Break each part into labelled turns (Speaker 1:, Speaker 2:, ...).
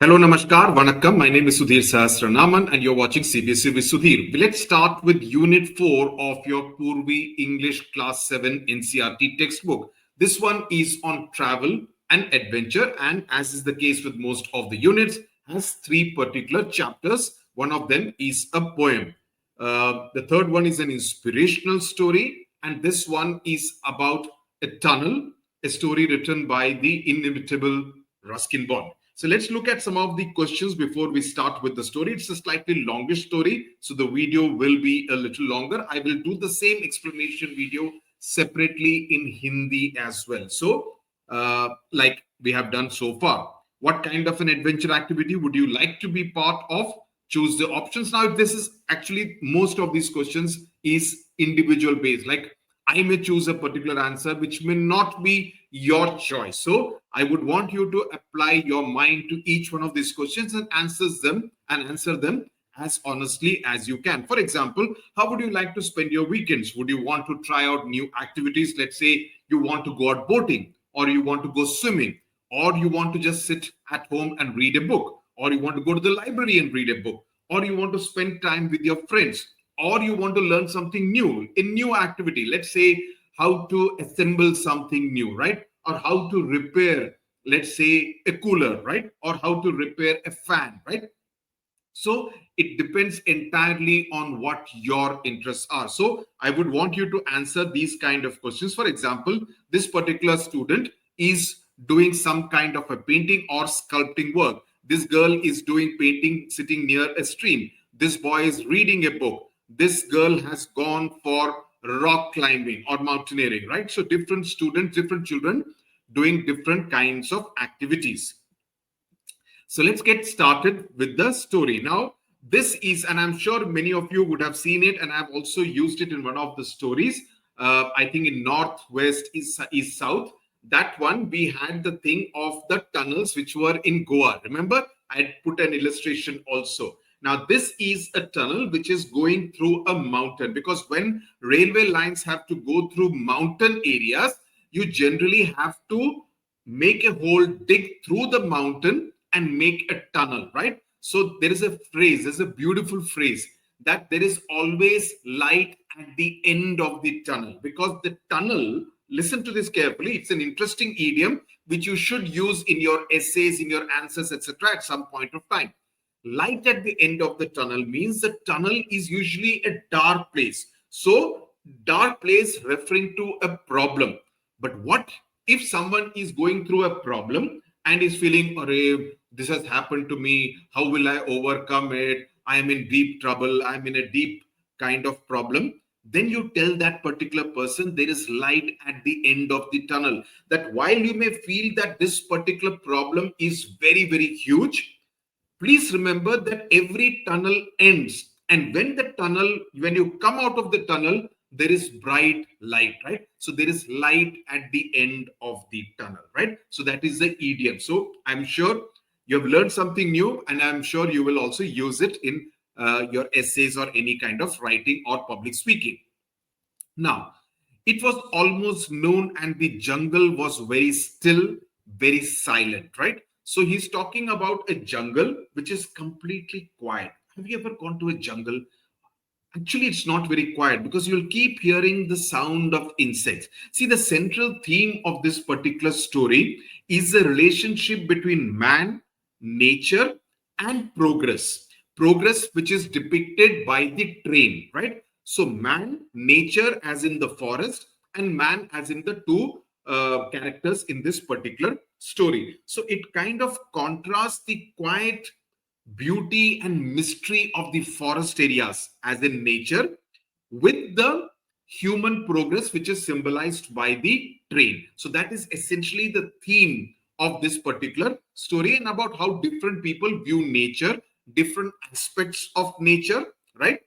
Speaker 1: Hello, Namaskar, Vanakkam. My name is Sudhir Sahasranaman and you're watching CBSE with Sudhir. Let's start with Unit 4 of your Poorvi English Class 7 NCERT textbook. This one is on travel and adventure, and as is the case with most of the units, has three particular chapters. One of them is a poem. The third one is an inspirational story, and this one is about a tunnel, a story written by the inimitable Ruskin Bond. So let's look at some of the questions before we start with the story. It's a slightly longer story, so the video will be a little longer. I will do the same explanation video separately in Hindi as well. So, like we have done so far, what kind of an adventure activity would you like to be part of? Choose the options. Now, if this is actually most of these questions is individual based, like I may choose a particular answer which may not be your choice. So I would want you to apply your mind to each one of these questions and answer them as honestly as you can. For example, how would you like to spend your weekends? Would you want to try out new activities? Let's say you want to go out boating, or you want to go swimming, or you want to just sit at home and read a book, or you want to go to the library and read a book, or you want to spend time with your friends, or you want to learn something new, a new activity. Let's say how to assemble something new, right? Or how to repair, let's say, a cooler, right? Or how to repair a fan, right? So it depends entirely on what your interests are. So I would want you to answer these kind of questions. For example, this particular student is doing some kind of a painting or sculpting work. This girl is doing painting sitting near a stream. This boy is reading a book. This girl has gone for rock climbing or mountaineering, right? So different students, different children doing different kinds of activities. So let's get started with the story. Now, this is, and I'm sure many of you would have seen it, and I've also used it in one of the stories. I think in Northwest is South. That one, we had the thing of the tunnels which were in Goa. Remember, I had put an illustration also. Now, this is a tunnel which is going through a mountain, because when railway lines have to go through mountain areas, you generally have to make a hole, dig through the mountain and make a tunnel, right? So there is a phrase, there's a beautiful phrase that there is always light at the end of the tunnel, because the tunnel, listen to this carefully, it's an interesting idiom which you should use in your essays, in your answers, etc. at some point of time. Light at the end of the tunnel means the tunnel is usually a dark place. So dark place referring to a problem. But what if someone is going through a problem and is feeling, "Arey, this has happened to me. How will I overcome it? I am in deep trouble. I'm in a deep kind of problem." Then you tell that particular person there is light at the end of the tunnel. That while you may feel that this particular problem is very, very huge, please remember that every tunnel ends. And when you come out of the tunnel, there is bright light, right? So there is light at the end of the tunnel, right? So that is the idiom. So I'm sure you have learned something new, and I'm sure you will also use it in your essays or any kind of writing or public speaking. Now, it was almost noon and the jungle was very still, very silent, right? So he's talking about a jungle which is completely quiet. Have you ever gone to a jungle? Actually, it's not very quiet, because you'll keep hearing the sound of insects. See, the central theme of this particular story is the relationship between man, nature, and progress. Progress, which is depicted by the train, right? So, man, nature, as in the forest, and man, as in the two characters in this particular story. So, it kind of contrasts the quiet beauty and mystery of the forest areas as in nature with the human progress which is symbolized by the train. So that is essentially the theme of this particular story, and about how different people view nature, different aspects of nature, right?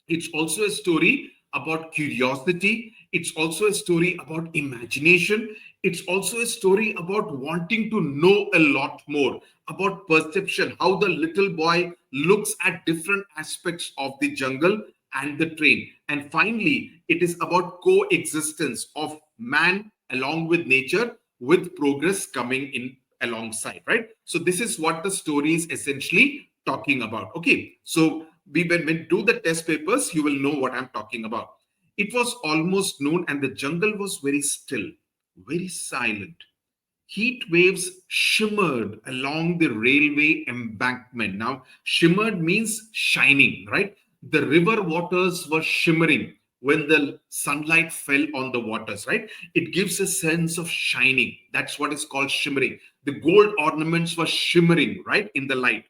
Speaker 1: It's also a story about curiosity. It's also a story about imagination. It's also a story about wanting to know a lot more about perception, how the little boy looks at different aspects of the jungle and the train. And finally, it is about coexistence of man along with nature, with progress coming in alongside, right? So this is what the story is essentially talking about. Okay, so when we do the test papers, you will know what I'm talking about. It was almost noon and the jungle was very still, very silent. Heat waves shimmered along the railway embankment. Now, shimmered means shining, right? The river waters were shimmering when the sunlight fell on the waters, right? It gives a sense of shining. That's what is called shimmering. The gold ornaments were shimmering, right, in the light.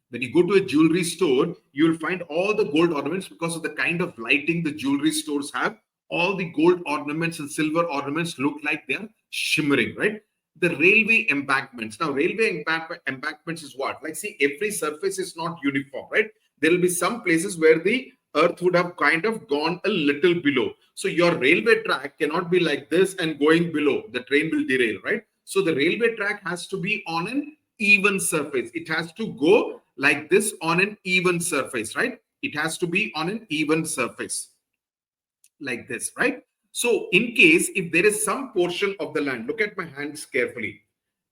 Speaker 1: When you go to a jewelry store, you'll find all the gold ornaments because of the kind of lighting the jewelry stores have. All the gold ornaments and silver ornaments look like they're shimmering, right? The railway embankments. Now, railway embankments is what? Like, see, every surface is not uniform, right? There will be some places where the earth would have kind of gone a little below. So your railway track cannot be like this and going below. The train will derail, right? So the railway track has to be on an even surface. It has to go like this on an even surface, right? It has to be on an even surface like this, right? So in case if there is some portion of the land, look at my hands carefully.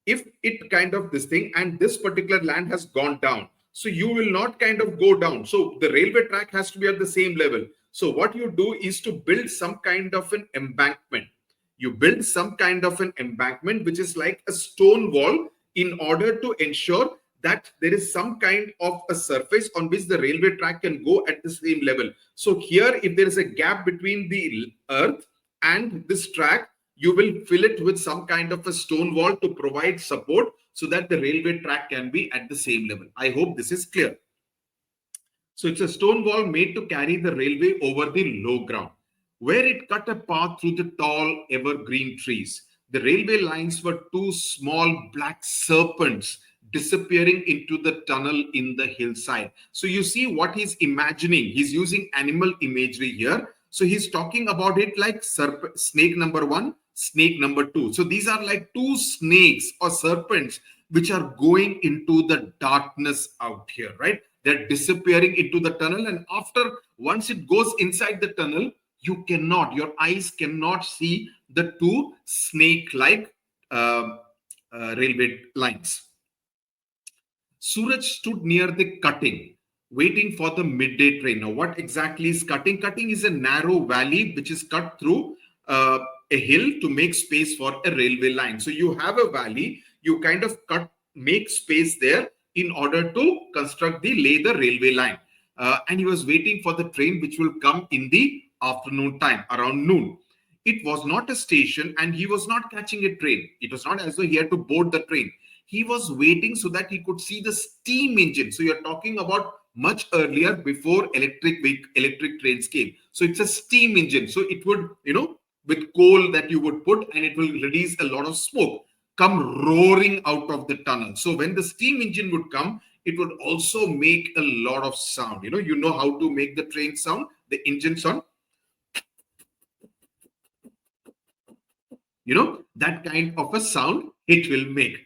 Speaker 1: If it kind of this thing and this particular land has gone down, so you will not kind of go down. So the railway track has to be at the same level. So what you do is to build some kind of an embankment. You build some kind of an embankment, which is like a stone wall, in order to ensure that there is some kind of a surface on which the railway track can go at the same level. So here, if there is a gap between the earth and this track, you will fill it with some kind of a stone wall to provide support so that the railway track can be at the same level. I hope this is clear. So it's a stone wall made to carry the railway over the low ground, where it cut a path through the tall evergreen trees. The railway lines were two small black serpents disappearing into the tunnel in the hillside. So you see what he's imagining. He's using animal imagery here. So he's talking about it like snake number one, snake number two. So these are like two snakes or serpents which are going into the darkness out here, right? They're disappearing into the tunnel. And once it goes inside the tunnel, your eyes cannot see the two snake-like railway lines. Suraj stood near the cutting, waiting for the midday train. Now, what exactly is cutting? Cutting is a narrow valley which is cut through a hill to make space for a railway line. So you have a valley, you kind of make space there in order to lay the railway line. And he was waiting for the train which will come in the afternoon time, around noon. It was not a station and he was not catching a train. It was not as though he had to board the train. He was waiting so that he could see the steam engine. So you're talking about much earlier, before electric trains came. So it's a steam engine. So it would, with coal that you would put, and it will release a lot of smoke, come roaring out of the tunnel. So when the steam engine would come, it would also make a lot of sound. You know how to make the train sound, the engine sound. That kind of a sound it will make.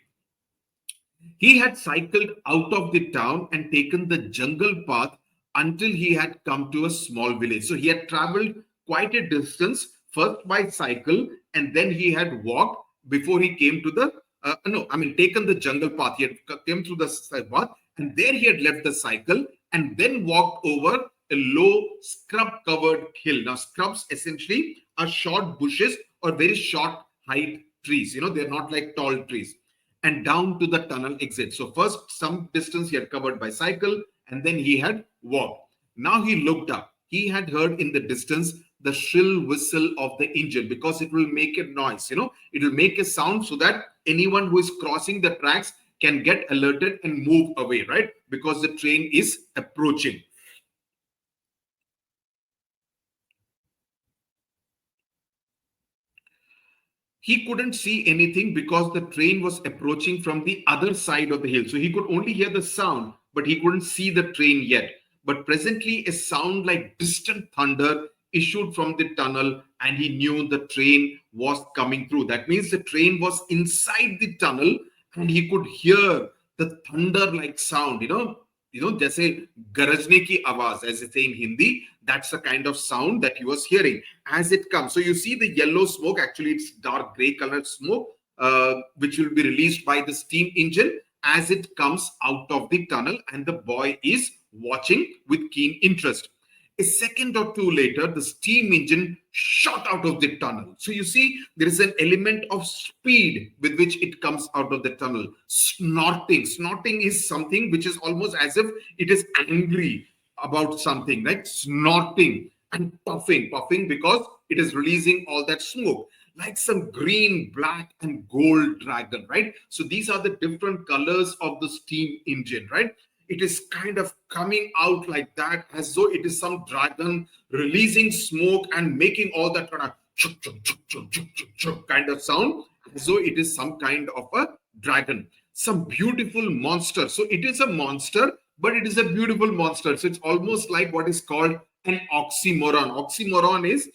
Speaker 1: He had cycled out of the town and taken the jungle path until he had come to a small village. So he had traveled quite a distance, first by cycle, and then he had walked before he came to taken the jungle path. He had came through the path, and there he had left the cycle and then walked over a low scrub-covered hill. Now, scrubs essentially are short bushes or very short height trees. They're not like tall trees. And down to the tunnel exit. So first, some distance he had covered by cycle, and then he had walked. Now he looked up. He had heard in the distance the shrill whistle of the engine, because it will make a noise. It will make a sound so that anyone who is crossing the tracks can get alerted and move away, right? Because the train is approaching. He couldn't see anything because the train was approaching from the other side of the hill. So he could only hear the sound, but he couldn't see the train yet. But presently, a sound like distant thunder issued from the tunnel, and he knew the train was coming through. That means the train was inside the tunnel, and he could hear the thunder-like sound, जैसे गरजने की आवाज, as they say in Hindi. That's the kind of sound that he was hearing as it comes. So you see the yellow smoke. Actually, it's dark gray colored smoke which will be released by the steam engine as it comes out of the tunnel, and the boy is watching with keen interest. A second or two later, the steam engine shot out of the tunnel. So you see, there is an element of speed with which it comes out of the tunnel. Snorting. Snorting is something which is almost as if it is angry about something, right? Snorting and puffing. Puffing because it is releasing all that smoke, like some green, black, and gold dragon, right? So these are the different colors of the steam engine, right? It is kind of coming out like that, as though it is some dragon releasing smoke and making all that kind of chuk, chuk, chuk, chuk, chuk, chuk, chuk kind of sound, as though it is some kind of a dragon, some beautiful monster. So it is a monster, but it is a beautiful monster. So it's almost like what is called an oxymoron. Oxymoron is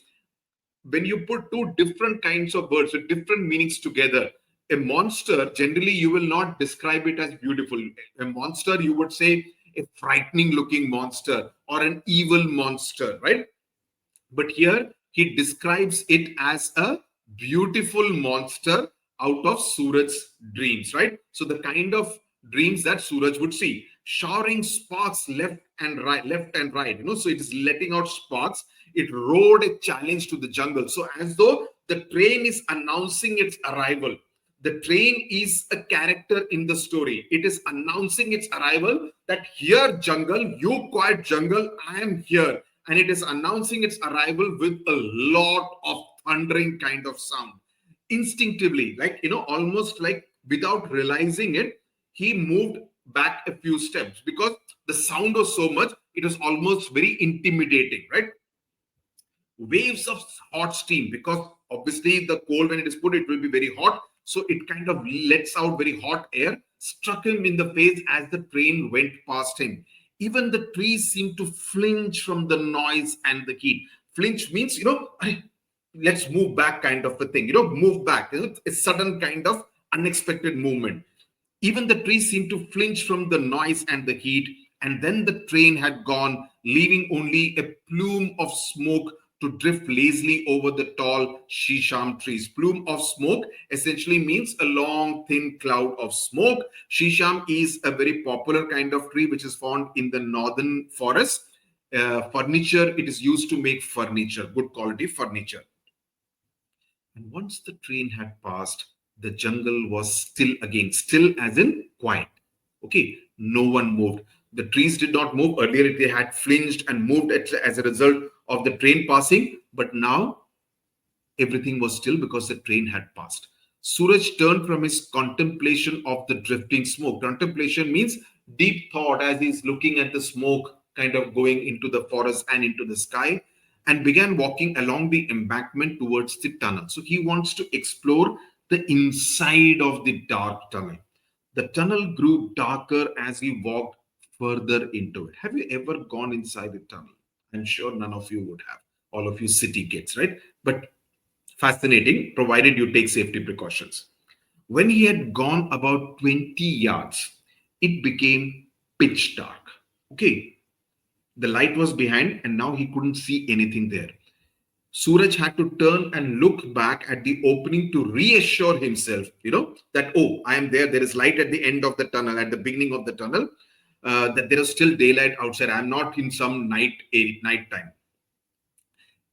Speaker 1: when you put two different kinds of words with different meanings together. A monster, generally, you will not describe it as beautiful. A monster, you would say a frightening looking monster or an evil monster, right? But here he describes it as a beautiful monster out of Suraj's dreams, right? So the kind of dreams that Suraj would see, showering sparks left and right, so it is letting out sparks. It rode a challenge to the jungle. So as though the train is announcing its arrival. The train is a character in the story. It is announcing its arrival that here, jungle, you quiet jungle, I am here. And it is announcing its arrival with a lot of thundering kind of sound. Instinctively, like, almost like without realizing it, he moved back a few steps because the sound was so much, it was almost very intimidating, right? Waves of hot steam, because obviously the coal, when it is put, it will be very hot. So it kind of lets out very hot air, struck him in the face as the train went past him. Even the trees seemed to flinch from the noise and the heat. Flinch means, let's move back kind of a thing, move back. A sudden kind of unexpected movement. Even the trees seemed to flinch from the noise and the heat. And then the train had gone, leaving only a plume of smoke to drift lazily over the tall shisham trees. Plume of smoke essentially means a long, thin cloud of smoke. Shisham is a very popular kind of tree which is found in the northern forest. Furniture, it is used to make furniture, good quality furniture. And once the train had passed, the jungle was still again, still as in quiet. Okay, no one moved. The trees did not move. Earlier, they had flinched and moved as a result of the train passing. But now, everything was still because the train had passed. Suraj turned from his contemplation of the drifting smoke. Contemplation means deep thought as he's looking at the smoke kind of going into the forest and into the sky, and began walking along the embankment towards the tunnel. So he wants to explore the inside of the dark tunnel. The tunnel grew darker as he walked further into it. Have you ever gone inside a tunnel? I'm sure none of you would have. All of you city kids, right? But fascinating, provided you take safety precautions. When he had gone about 20 yards, it became pitch dark. Okay, the light was behind and now he couldn't see anything there. Suraj had to turn and look back at the opening to reassure himself, that, oh, I am there. There is light at the end of the tunnel, at the beginning of the tunnel, that there is still daylight outside. I'm not in some night time.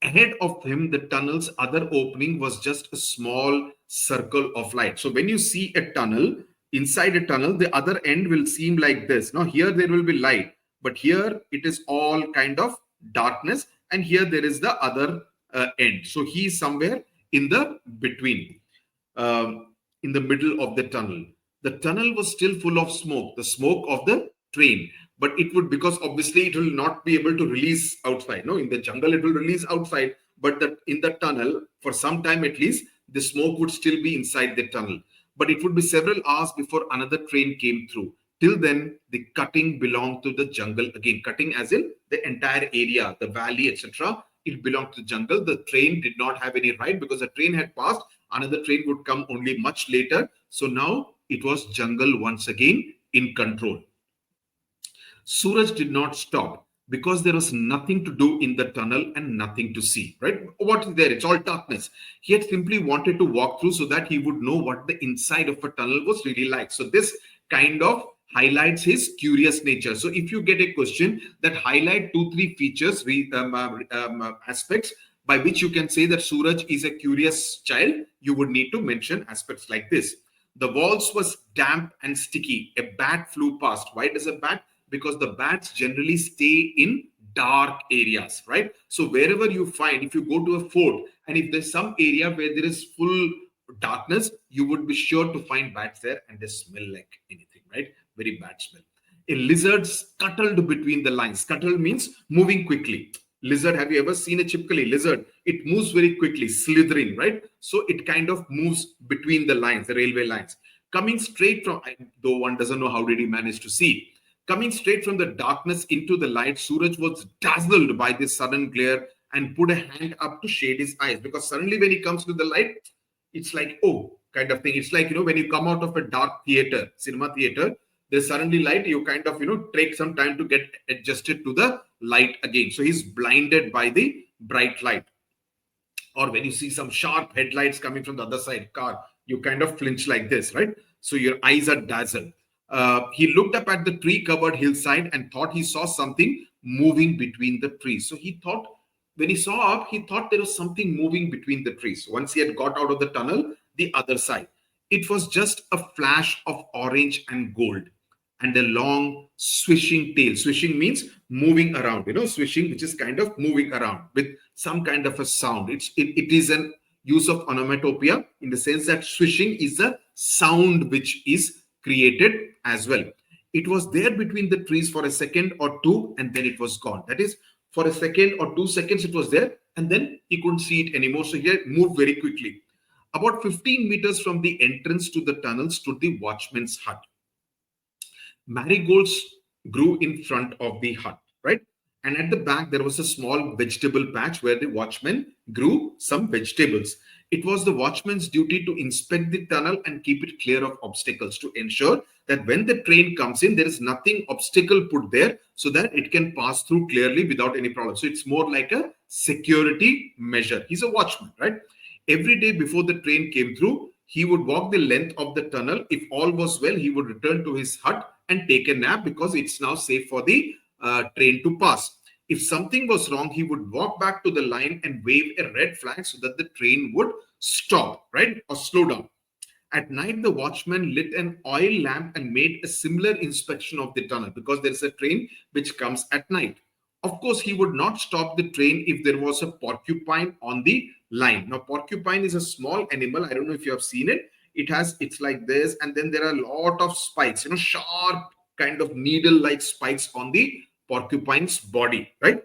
Speaker 1: Ahead of him, the tunnel's other opening was just a small circle of light. So when you see a tunnel, inside a tunnel, the other end will seem like this. Now here there will be light, but here it is all kind of darkness, and here there is the other end. So he is somewhere in the between, in the middle of the tunnel. The tunnel was still full of smoke, the smoke of the train. But it would, because obviously it will not be able to release outside. No, in the jungle it will release outside, but in the tunnel, for some time at least, the smoke would still be inside the tunnel. But it would be several hours before another train came through. Till then, the cutting belonged to the jungle again. Cutting as in the entire area, the valley, etc. It belonged to the jungle. The train did not have any right because the train had passed. Another train would come only much later. So now it was jungle once again in control. Suraj did not stop. because there was nothing to do in the tunnel and nothing to see, right? What is there? It's all darkness. He had simply wanted to walk through so that he would know what the inside of a tunnel was really like. So this kind of highlights his curious nature. So if you get a question that highlight 2-3 features, aspects by which you can say that Suraj is a curious child, you would need to mention aspects like this. The walls was damp and sticky. A bat flew past. Why does a bat? Because the bats generally stay in dark areas, right? So wherever you find, if you go to a fort and if there's some area where there is full darkness, you would be sure to find bats there, and they smell like anything, right? Very bad smell. A lizard scuttled between the lines. Scuttle means moving quickly. Lizard, have you ever seen a chipkali lizard? It moves very quickly, slithering, right? So it kind of moves between the lines, the railway lines. Coming straight from, though one doesn't know how did he manage to see. Coming straight from the darkness into the light, Suraj was dazzled by this sudden glare and put a hand up to shade his eyes, because suddenly when he comes to the light, it's like, oh, kind of thing. It's like, when you come out of a dark theater, cinema theater, there's suddenly light, you kind of, take some time to get adjusted to the light again. So he's blinded by the bright light. Or when you see some sharp headlights coming from the other side car, you kind of flinch like this, right? So your eyes are dazzled. He looked up at the tree covered hillside and thought he saw something moving between the trees. So he thought, when he saw up, he thought there was something moving between the trees. Once he had got out of the tunnel, the other side, it was just a flash of orange and gold and a long swishing tail. Swishing means moving around, swishing, which is kind of moving around with some kind of a sound. It is an use of onomatopoeia in the sense that swishing is a sound which is created as well. It was there between the trees for a second or two, and then it was gone. That is, for a second or 2 seconds it was there, and then he couldn't see it anymore. So he moved very quickly. About 15 meters from the entrance to the tunnel stood the watchman's hut. Marigolds grew in front of the hut, right? And at the back, there was a small vegetable patch where the watchman grew some vegetables. It was the watchman's duty to inspect the tunnel and keep it clear of obstacles, to ensure that when the train comes in, there is nothing obstacle put there so that it can pass through clearly without any problem. So it's more like a security measure. He's a watchman, right? Every day before the train came through, he would walk the length of the tunnel. If all was well, he would return to his hut and take a nap, because it's now safe for the train to pass. If something was wrong, he would walk back to the line and wave a red flag so that the train would stop, right, or slow down. At night, the watchman lit an oil lamp and made a similar inspection of the tunnel, because there is a train which comes at night. Of course, he would not stop the train if there was a porcupine on the line. Now, porcupine is a small animal. I don't know if you have seen it. It's like this, and then there are a lot of spikes, sharp kind of needle-like spikes on the porcupine's body, right?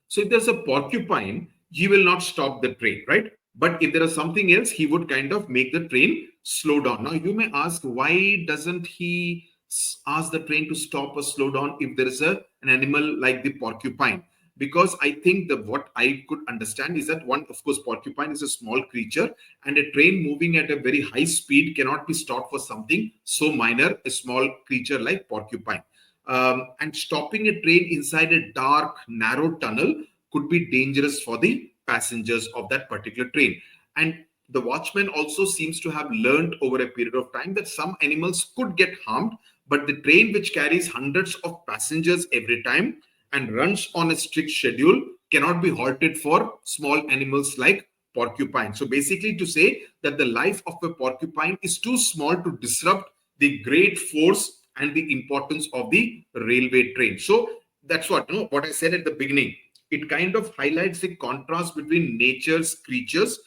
Speaker 1: So if there's a porcupine, he will not stop the train, right? But if there is something else, he would kind of make the train slow down. Now, you may ask, why doesn't he ask the train to stop or slow down if there is an animal like the porcupine? Because I think that what I could understand is that, one, of course, porcupine is a small creature, and a train moving at a very high speed cannot be stopped for something so minor, a small creature like porcupine. And stopping a train inside a dark, narrow tunnel could be dangerous for the passengers of that particular train. And the watchman also seems to have learned over a period of time that some animals could get harmed, but the train, which carries hundreds of passengers every time and runs on a strict schedule, cannot be halted for small animals like porcupine. So basically, to say that the life of a porcupine is too small to disrupt the great force and the importance of the railway train. So that's what I said at the beginning. It kind of highlights the contrast between nature's creatures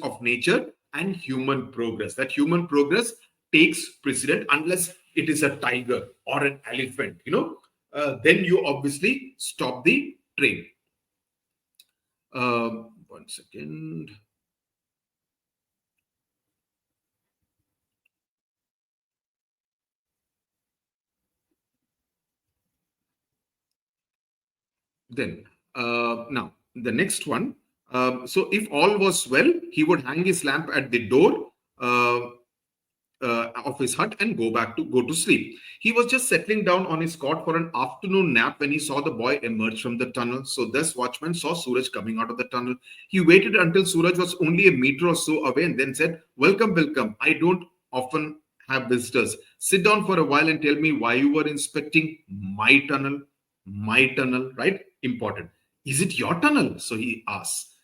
Speaker 1: of nature, and human progress. That human progress takes precedent unless it is a tiger or an elephant. Then you obviously stop the train. One second. Then now the next one. So if all was well, he would hang his lamp at the door. of his hut and go to sleep. He was just settling down on his cot for an afternoon nap when he saw the boy emerge from the tunnel. So this watchman saw Suraj coming out of the tunnel. He waited until Suraj was only a meter or so away and then said, "Welcome, welcome. I don't often have visitors. Sit down for a while and tell me why you were inspecting my tunnel." My tunnel, right? Important. Is it your tunnel? So he asks.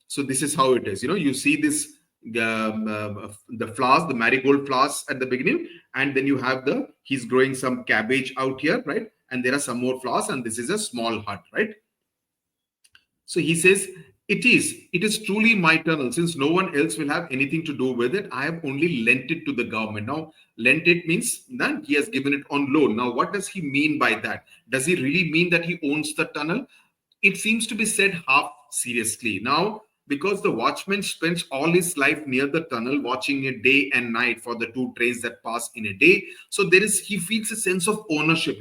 Speaker 1: So this is how it is. You see this the flowers, the marigold flowers at the beginning, and then you have he's growing some cabbage out here, right? And there are some more flowers, and this is a small hut, right? So he says, it is truly my tunnel, since no one else will have anything to do with it. I have only lent it to the government. Now, lent it means that he has given it on loan. Now, what does he mean by that? Does he really mean that he owns the tunnel? It seems to be said half seriously. Now, because the watchman spends all his life near the tunnel, watching it day and night for the two trains that pass in a day, so he feels a sense of ownership.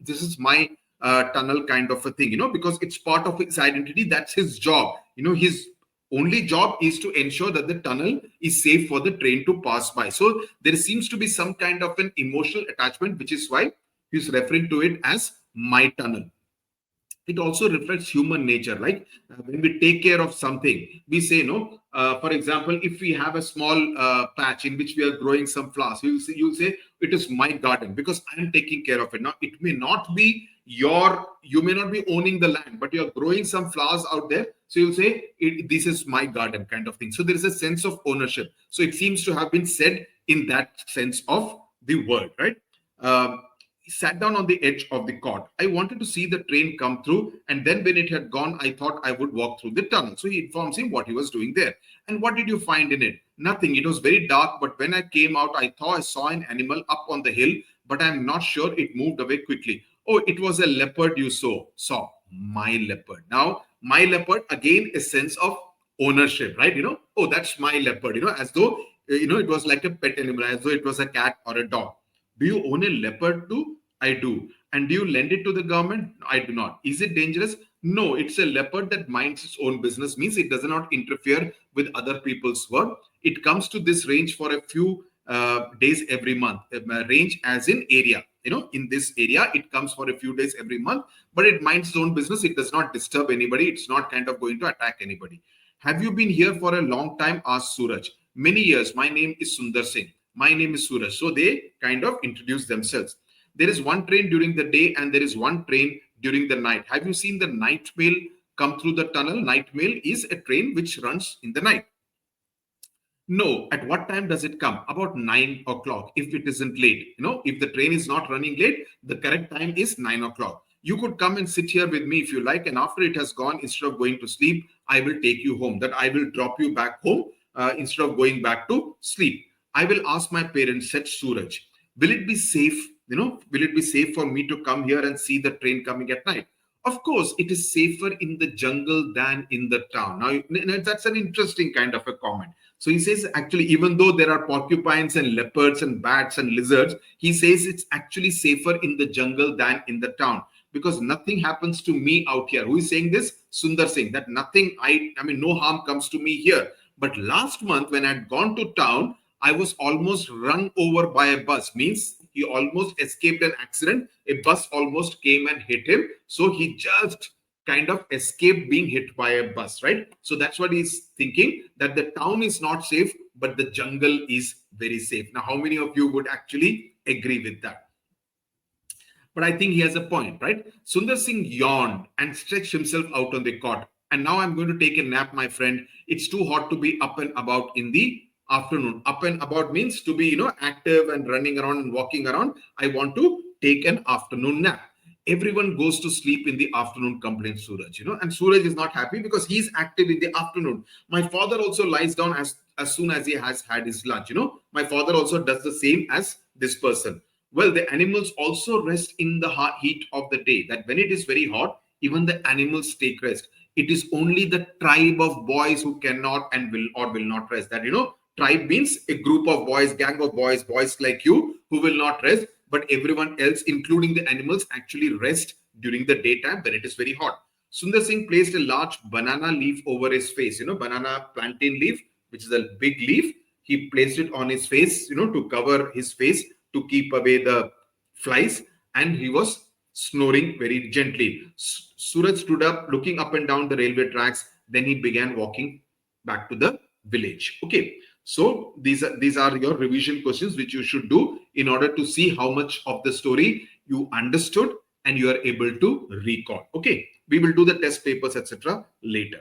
Speaker 1: This is my tunnel kind of a thing. Because it's part of his identity. That's his job. His only job is to ensure that the tunnel is safe for the train to pass by. So there seems to be some kind of an emotional attachment, which is why he's referring to it as my tunnel. It also reflects human nature. Like when we take care of something, we say, no, for example, if we have a small patch in which we are growing some flowers, you'll say, it is my garden because I am taking care of it. Now, it may not be you may not be owning the land, but you're growing some flowers out there. So you'll say, this is my garden kind of thing. So there is a sense of ownership. So it seems to have been said in that sense of the word, right? He sat down on the edge of the cot. I wanted to see the train come through, and then when it had gone, I thought I would walk through the tunnel. So he informs him what he was doing there. And what did you find in it? Nothing. It was very dark, but when I came out, I thought I saw an animal up on the hill, but I'm not sure it moved away quickly. Oh, it was a leopard you saw. My leopard. Now, my leopard, again, a sense of ownership, right? Oh, that's my leopard, as though, it was like a pet animal, as though it was a cat or a dog. Do you own a leopard too? I do. And do you lend it to the government? I do not. Is it dangerous? No, it's a leopard that minds its own business, means it does not interfere with other people's work. It comes to this range for a few days every month. Range as in area. In this area, it comes for a few days every month, but it minds its own business. It does not disturb anybody. It's not kind of going to attack anybody. Have you been here for a long time? Asked Suraj. Many years. My name is Sundar Singh. My name is Suraj. So they kind of introduce themselves. There is one train during the day and there is one train during the night. Have you seen the night mail come through the tunnel? Night mail is a train which runs in the night. No. At what time does it come? About 9 o'clock, if it isn't late. If the train is not running late, the correct time is 9 o'clock. You could come and sit here with me if you like, and after it has gone, instead of going to sleep, I will take you home. That I will drop you back home instead of going back to sleep. I will ask my parents, said Suraj. Will it be safe? Will it be safe for me to come here and see the train coming at night? Of course, it is safer in the jungle than in the town. Now, that's an interesting kind of a comment. So he says, actually, even though there are porcupines and leopards and bats and lizards, he says it's actually safer in the jungle than in the town because nothing happens to me out here. Who is saying this? Sundar Singh. That nothing, no harm comes to me here. But last month, when I had gone to town, I was almost run over by a bus. Means he almost escaped an accident. A bus almost came and hit him. So he just kind of escaped being hit by a bus, right? So that's what he's thinking, that the town is not safe, but the jungle is very safe. Now, how many of you would actually agree with that? But I think he has a point, right? Sundar Singh yawned and stretched himself out on the cot. And now I'm going to take a nap, my friend. It's too hot to be up and about in the afternoon. Up and about means to be, active and running around and walking around. I want to take an afternoon nap. Everyone goes to sleep in the afternoon, complains Suraj, and Suraj is not happy because he's active in the afternoon. My father also lies down as soon as he has had his lunch. My father also does the same as this person. Well, the animals also rest in the heat of the day, that when it is very hot, even the animals take rest. It is only the tribe of boys who cannot and will not rest. That, tribe means a group of boys, gang of boys like you who will not rest, but everyone else, including the animals, actually rest during the daytime when it is very hot. Sundar Singh placed a large banana leaf over his face, banana plantain leaf, which is a big leaf, He placed it on his face, to cover his face to keep away the flies, and he was snoring very gently. Suraj stood up, looking up and down the railway tracks. Then he began walking back to the village. Okay, so these are your revision questions which you should do in order to see how much of the story you understood and you are able to recall. Okay, we will do the test papers, etc. later.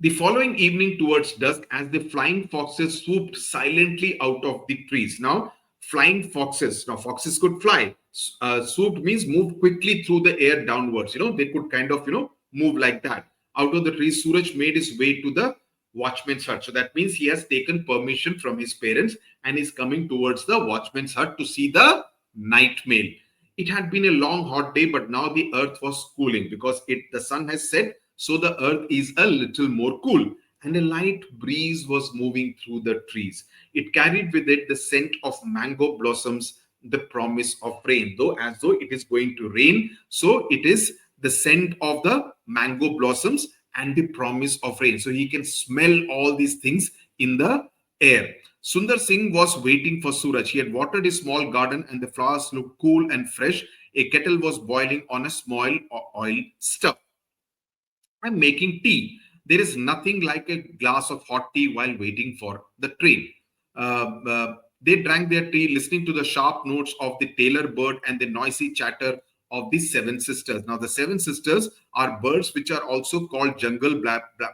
Speaker 1: The following evening, towards dusk, as the flying foxes swooped silently out of the trees. Now, flying foxes. Now, foxes could fly. Swooped means move quickly through the air downwards. They could kind of, move like that. Out of the trees, Suraj made his way to the watchman's hut. So that means he has taken permission from his parents and is coming towards the watchman's hut to see the night mail. It had been a long, hot day, but now the earth was cooling because the sun has set, so the earth is a little more cool, and a light breeze was moving through the trees. It carried with it the scent of mango blossoms, the promise of rain, though as though it is going to rain. So it is the scent of the mango blossoms and the promise of rain. So he can smell all these things in the air. Sundar Singh was waiting for Suraj. He had watered his small garden and the flowers looked cool and fresh. A kettle was boiling on a small oil stove. I'm making tea. There is nothing like a glass of hot tea while waiting for the train. They drank their tea, listening to the sharp notes of the tailor bird and the noisy chatter of the seven sisters. Now, the seven sisters are birds which are also called jungle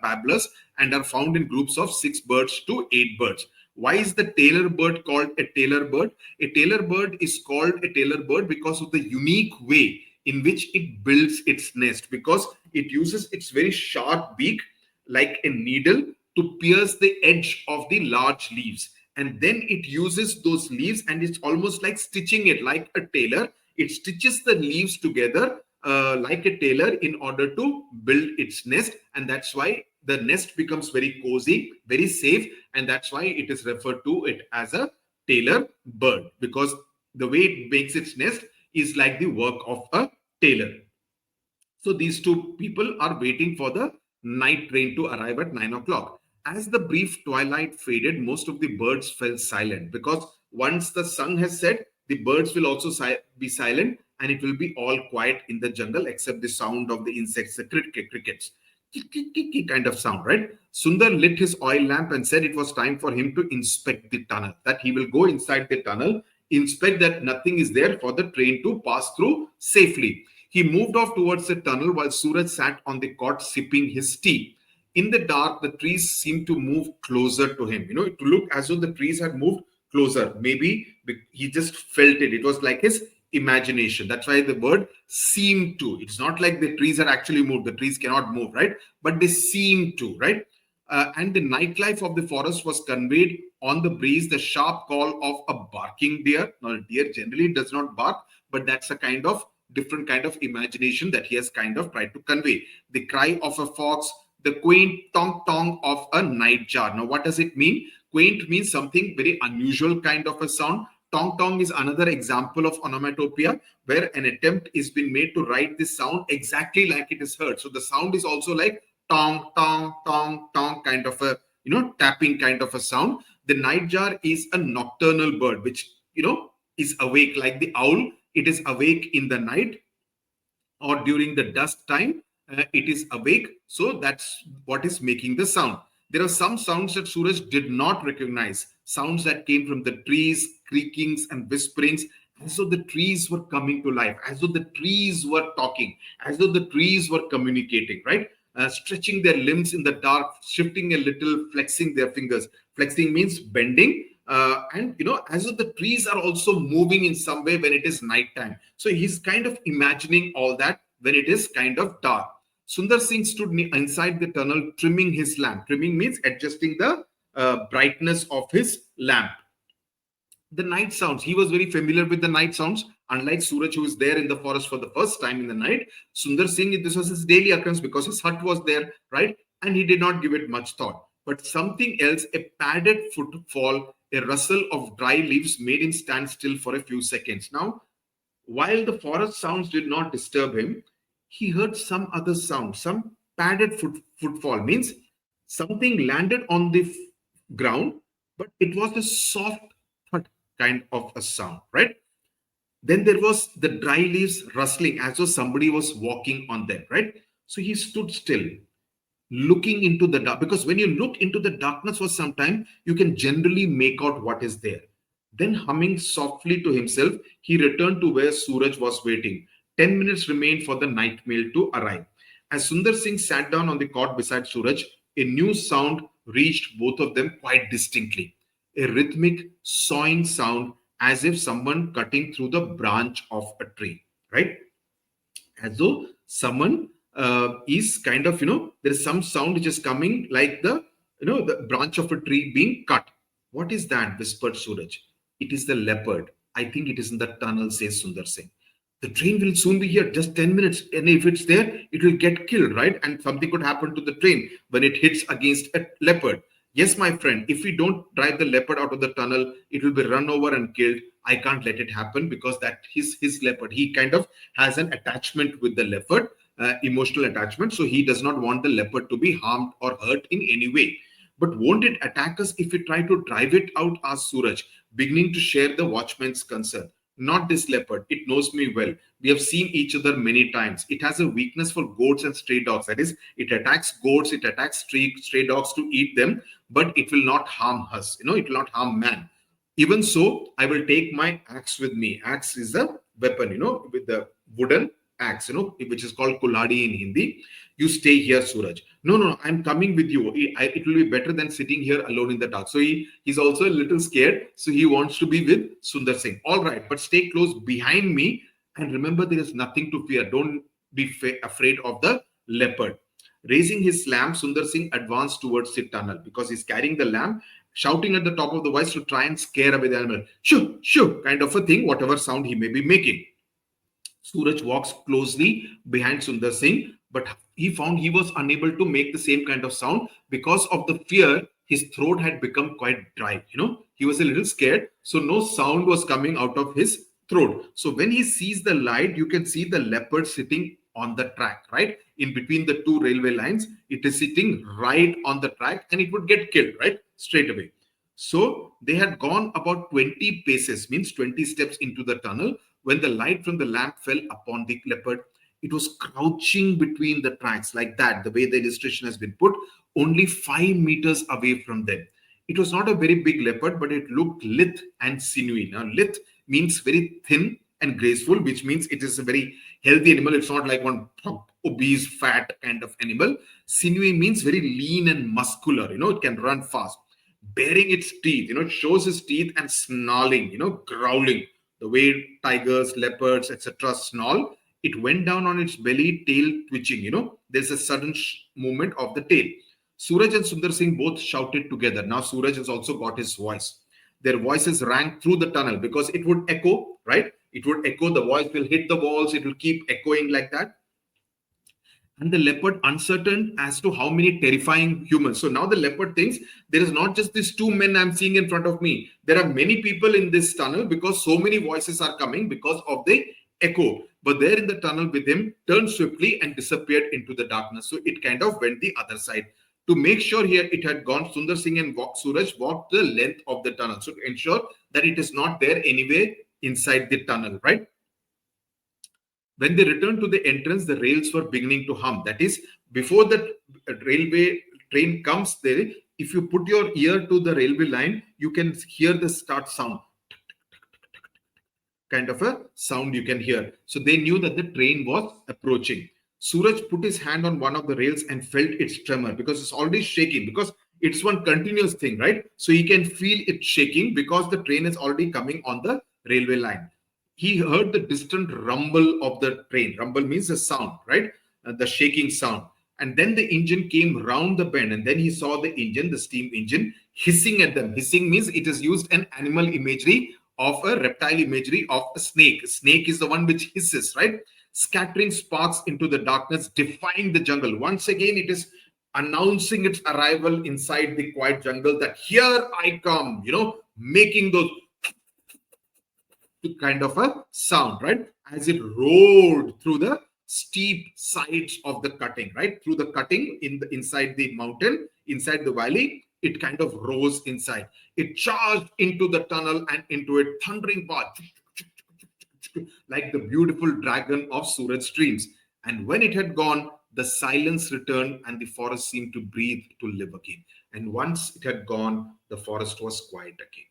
Speaker 1: babblers and are found in groups of 6 birds to 8 birds. Why is the tailor bird called a tailor bird? A tailor bird is called a tailor bird because of the unique way in which it builds its nest, because it uses its very sharp beak like a needle to pierce the edge of the large leaves, and then it uses those leaves and it's almost like stitching it like a tailor. It stitches the leaves together like a tailor in order to build its nest, and that's why the nest becomes very cozy, very safe, and that's why it is referred to it as a tailor bird, because the way it makes its nest is like the work of a tailor. So these two people are waiting for the night train to arrive at 9 o'clock. As the brief twilight faded, most of the birds fell silent, because once the sun has set, the birds will also be silent, and it will be all quiet in the jungle except the sound of the insects, the crickets. Kind of sound, right? Sundar lit his oil lamp and said it was time for him to inspect the tunnel, that he will go inside the tunnel, inspect that nothing is there for the train to pass through safely. He moved off towards the tunnel while Suraj sat on the cot sipping his tea. In the dark, the trees seemed to move closer to him, to look as though the trees had moved closer. Maybe he just felt it. It was like his imagination. That's why the word seemed to. It's not like the trees had actually moved. The trees cannot move, right? But they seem to, right? And the nightlife of the forest was conveyed on the breeze, the sharp call of a barking deer. Now, deer generally does not bark, but that's a kind of different kind of imagination that he has kind of tried to convey. The cry of a fox, the quaint tong-tong of a nightjar. Now, what does it mean? Quaint means something very unusual kind of a sound. Tong-tong is another example of onomatopoeia, where an attempt is being made to write this sound exactly like it is heard. So the sound is also like tong, tong, tong, tong, kind of a, tapping kind of a sound. The nightjar is a nocturnal bird, which, is awake like the owl. It is awake in the night or during the dusk time. It is awake. So that's what is making the sound. There are some sounds that Suraj did not recognize. Sounds that came from the trees, creakings and whisperings, as though the trees were coming to life, as though the trees were talking, as though the trees were communicating, right? Stretching their limbs in the dark, shifting a little, flexing their fingers. Flexing means bending. And as if the trees are also moving in some way when it is nighttime. So he's kind of imagining all that when it is kind of dark. Sundar Singh stood inside the tunnel trimming his lamp. Trimming means adjusting the brightness of his lamp. The night sounds. He was very familiar with the night sounds. Unlike Suraj, who is there in the forest for the first time in the night, Sundar Singh, this was his daily occurrence because his hut was there, right? And he did not give it much thought. But something else, a padded footfall, a rustle of dry leaves made him stand still for a few seconds. Now, while the forest sounds did not disturb him, he heard some other sound. Some padded footfall means something landed on the ground, but it was a soft thud kind of a sound, right? Then there was the dry leaves rustling as though somebody was walking on them, right? So he stood still, looking into the dark, because when you look into the darkness for some time, you can generally make out what is there. Then, humming softly to himself, he returned to where Suraj was waiting. 10 minutes remained for the night mail to arrive. As Sundar Singh sat down on the cot beside Suraj, a new sound reached both of them quite distinctly, a rhythmic sawing sound, as if someone cutting through the branch of a tree, right? As though someone is kind of, there is some sound which is coming like the branch of a tree being cut. What is that? Whispered Suraj. It is the leopard. I think it is in the tunnel, says Sundar Singh. The train will soon be here, just 10 minutes. And if it's there, it will get killed, right? And something could happen to the train when it hits against a leopard. Yes, my friend, if we don't drive the leopard out of the tunnel, it will be run over and killed. I can't let it happen because that his leopard. He kind of has an attachment with the leopard, emotional attachment. So he does not want the leopard to be harmed or hurt in any way. But won't it attack us if we try to drive it out? Asked Suraj, beginning to share the watchman's concern. Not this leopard. It knows me well. We have seen each other many times. It has a weakness for goats and stray dogs. That is, it attacks goats, it attacks stray dogs to eat them, but it will not harm us. It will not harm man. Even so, I will take my axe with me. Axe is a weapon, with the wooden axe, which is called kulhadi in Hindi. You stay here, Suraj. No, I'm coming with you. It will be better than sitting here alone in the dark. So he's also a little scared. So he wants to be with Sundar Singh. All right, but stay close behind me. And remember, there is nothing to fear. Don't be afraid of the leopard. Raising his lamp, Sundar Singh advanced towards the tunnel because he's carrying the lamp, shouting at the top of the voice to try and scare away the animal. Shoo, shoo, kind of a thing, whatever sound he may be making. Suraj walks closely behind Sundar Singh, but he found he was unable to make the same kind of sound because of the fear. His throat had become quite dry. He was a little scared, so no sound was coming out of his throat. So when he sees the light, you can see the leopard sitting on the track, right? In between the two railway lines, it is sitting right on the track and it would get killed, right? Straight away. So they had gone about 20 paces, means 20 steps into the tunnel, when the light from the lamp fell upon the leopard. It was crouching between the tracks like that, the way the illustration has been put, only 5 meters away from them. It was not a very big leopard, but it looked lithe and sinewy. Now, lithe means very thin and graceful, which means it is a very healthy animal. It's not like one obese, fat kind of animal. Sinewy means very lean and muscular. It can run fast. Baring its teeth, it shows its teeth and snarling, growling, the way tigers, leopards, etc. snarl. It went down on its belly, tail twitching, there's a sudden movement of the tail. Suraj and Sundar Singh both shouted together. Now Suraj has also got his voice. Their voices rang through the tunnel because it would echo, right? It would echo, the voice will hit the walls, it will keep echoing like that. And the leopard uncertain as to how many terrifying humans. So now the leopard thinks there is not just these two men I'm seeing in front of me. There are many people in this tunnel because so many voices are coming because of the echo. But there in the tunnel with him turned swiftly and disappeared into the darkness. So it kind of went the other side. To make sure here it had gone, Sundar Singh and Suraj walked the length of the tunnel. So to ensure that it is not there anywhere inside the tunnel, right? When they returned to the entrance, the rails were beginning to hum. That is, before the railway train comes there, if you put your ear to the railway line, you can hear the start sound. Kind of a sound you can hear. So they knew that the train was approaching. Suraj put his hand on one of the rails and felt its tremor because it's already shaking, because it's one continuous thing, right? So he can feel it shaking because the train is already coming on the railway line. He heard the distant rumble of the train. Rumble means a sound, right? The shaking sound. And then the engine came round the bend, and then he saw the engine, the steam engine, hissing at them. Hissing means it is used an animal imagery of a reptile imagery of a snake. A snake is the one which hisses, right? Scattering sparks into the darkness, defying the jungle. Once again, it is announcing its arrival inside the quiet jungle, that here I come, making those kind of a sound, right? As it rolled through the steep sides of the cutting, right? Through the cutting inside the mountain, inside the valley, it kind of rose inside. It charged into the tunnel and into a thundering path, like the beautiful dragon of Suraj's dreams. And when it had gone, the silence returned and the forest seemed to breathe, to live again. And once it had gone, the forest was quiet again.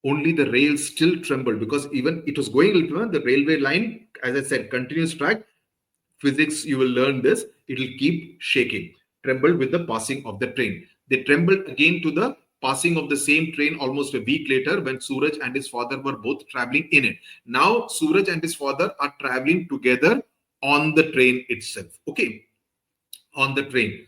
Speaker 1: Only the rails still trembled, because even it was going, the railway line, as I said, continuous track. Physics, you will learn this. It will keep shaking, trembled with the passing of the train. They trembled again to the passing of the same train almost a week later, when Suraj and his father were both traveling in it. Now, Suraj and his father are traveling together on the train itself. Okay, on the train.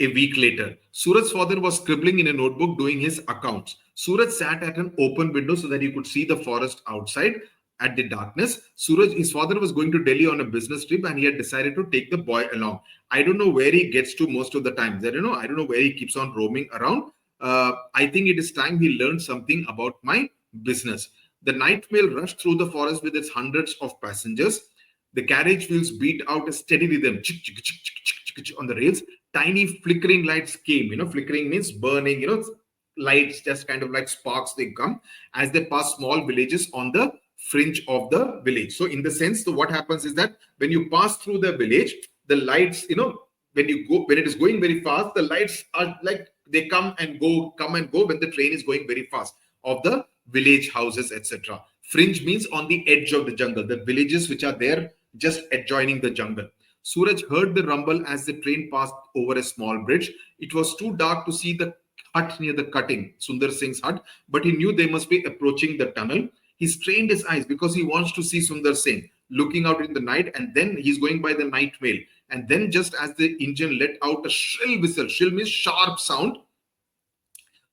Speaker 1: A week later, Suraj's father was scribbling in a notebook doing his accounts. Suraj sat at an open window so that he could see the forest outside at the darkness. Suraj, his father was going to Delhi on a business trip and he had decided to take the boy along. I don't know where he gets to most of the time. I don't know where he keeps on roaming around. I think it is time he learned something about my business. The night mail rushed through the forest with its hundreds of passengers. The carriage wheels beat out a steady rhythm on the rails. Tiny flickering lights came. Flickering means burning, lights, just kind of like sparks, they come as they pass small villages on the fringe of the village. So in the sense, so what happens is that when you pass through the village, the lights, when it is going very fast, the lights are like they come and go when the train is going very fast, of the village houses, etc. Fringe means on the edge of the jungle, the villages which are there just adjoining the jungle. Suraj heard the rumble as the train passed over a small bridge. It was too dark to see the hut near the cutting, Sundar Singh's hut, but he knew they must be approaching the tunnel. He strained his eyes because he wants to see Sundar Singh looking out in the night, and then he's going by the night mail. And then just as the engine let out a shrill whistle, shrill means sharp sound,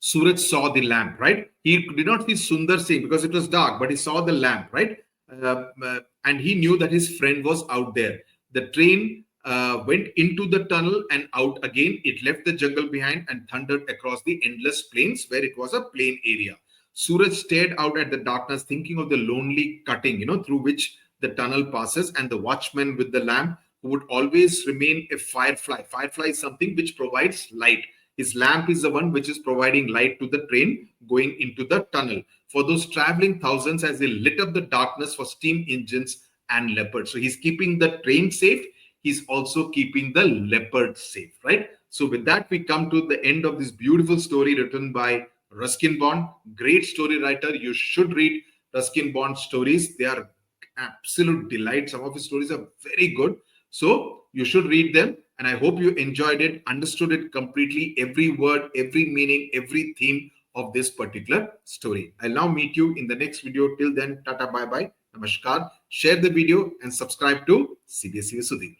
Speaker 1: Suraj saw the lamp, right? He did not see Sundar Singh because it was dark, but he saw the lamp, right? And he knew that his friend was out there. The train went into the tunnel and out again. It left the jungle behind and thundered across the endless plains where it was a plain area. Suraj stared out at the darkness, thinking of the lonely cutting, through which the tunnel passes, and the watchman with the lamp who would always remain a firefly. Firefly is something which provides light. His lamp is the one which is providing light to the train going into the tunnel. For those traveling thousands, as they lit up the darkness for steam engines and leopards. So he's keeping the train safe. He's also keeping the leopard safe, right? So with that, we come to the end of this beautiful story written by Ruskin Bond. Great story writer. You should read Ruskin Bond stories. They are absolute delight. Some of his stories are very good. So you should read them. And I hope you enjoyed it, understood it completely, every word, every meaning, every theme of this particular story. I'll now meet you in the next video. Till then, tata, bye-bye, namaskar. Share the video and subscribe to CBSE with Sudhir.